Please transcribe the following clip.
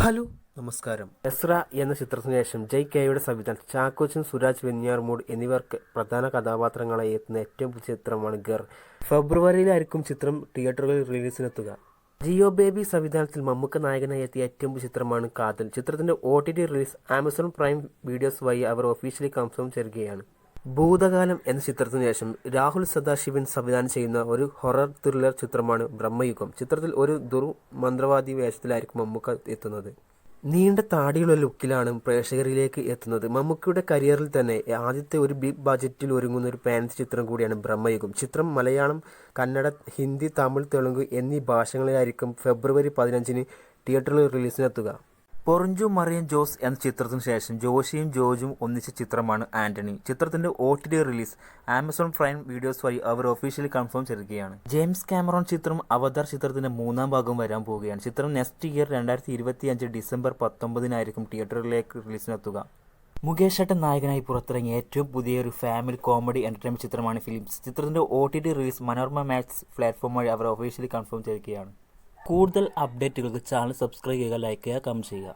Hello നമസ്കാരം. എസ്ര എന്ന ചിത്രത്തിനു ശേഷം ജയ് കെയുടെ സംവിധാനം ചാക്കോച്ചൻ, സുരാജ് വെഞ്ഞാറമൂട് എന്നിവർക്ക് പ്രധാന കഥാപാത്രങ്ങളായി എത്തുന്ന ഏറ്റവും പുതിയ ചിത്രമാണ് ഗർ. ഫെബ്രുവരിയിലായിരിക്കും ചിത്രം തിയേറ്ററുകളിൽ റിലീസിനെത്തുക. ജിയോ ബേബി സംവിധാനത്തിൽ മമ്മൂക്ക നായകനായി എത്തിയ ഏറ്റവും പുതിയ ചിത്രമാണ് കാതൽ. ചിത്രത്തിന്റെ OTT release Amazon prime videos വഴി അവർ ഒഫീഷ്യലി കൺഫേം ചെയ്യുകയാണ്. ഭൂതകാലം എന്ന ചിത്രത്തിനു ശേഷം രാഹുൽ സദാശിവൻ സംവിധാനം ചെയ്യുന്ന ഒരു ഹൊറർ ത്രില്ലർ ചിത്രമാണ് ബ്രഹ്മയുഗം. ചിത്രത്തിൽ ഒരു ദുർമന്ത്രവാദി വേഷത്തിലായിരിക്കും മമ്മൂക്ക എത്തുന്നത്. നീണ്ട താടിയുള്ള ലുക്കിലാണ് പ്രേക്ഷകരിലേക്ക് എത്തുന്നത്. മമ്മൂക്കയുടെ കരിയറിൽ തന്നെ ആദ്യത്തെ ഒരു ബിഗ് ബജറ്റിൽ ഒരുങ്ങുന്ന ഒരു ഫാൻസി ചിത്രം കൂടിയാണ് ബ്രഹ്മയുഗം. ചിത്രം മലയാളം, കന്നഡ, ഹിന്ദി, തമിഴ്, തെലുങ്ക് എന്നീ ഭാഷകളിലായിരിക്കും ഫെബ്രുവരി 15-ന് തിയേറ്ററിൽ റിലീസിനെത്തുക. പൊറിഞ്ചു മറിയം ജോസ് എന്ന ചിത്രത്തിനു ശേഷം ജോഷിയും ജോർജും ഒന്നിച്ച ചിത്രമാണ് ആന്റണി. ചിത്രത്തിന്റെ OTT release Amazon prime videos വഴി അവർ ഒഫീഷ്യലി കൺഫേം ചെയ്യുകയാണ്. ജെയിംസ് കാമറോൺ ചിത്രം അവതാർ ചിത്രത്തിന്റെ 3ാം ഭാഗം വരാൻ പോവുകയാണ്. ചിത്രം നെക്സ്റ്റ് ഇയർ 2025 ഡിസംബർ 19-നായിരിക്കും തിയേറ്ററിലേക്ക് റിലീസിനെത്തുക. മുകേഷ് ഏട്ടൻ നായകനായി പുറത്തിറങ്ങിയ ഏറ്റവും പുതിയൊരു ഫാമിലി കോമഡി എന്റർടൈൻമെന്റ് ചിത്രമാണ് ഫിലിംസ്. ചിത്രത്തിന്റെ OTT release Manorama Max platform വഴി അവർ ഒഫീഷ്യലി കൺഫേം ചെയ്യുകയാണ്. കൂടുതൽ അപ്ഡേറ്റുകൾക്ക് ചാനൽ സബ്സ്ക്രൈബ് ചെയ്യുക, ലൈക്ക് ചെയ്യുക, കമന്റ് ചെയ്യുക.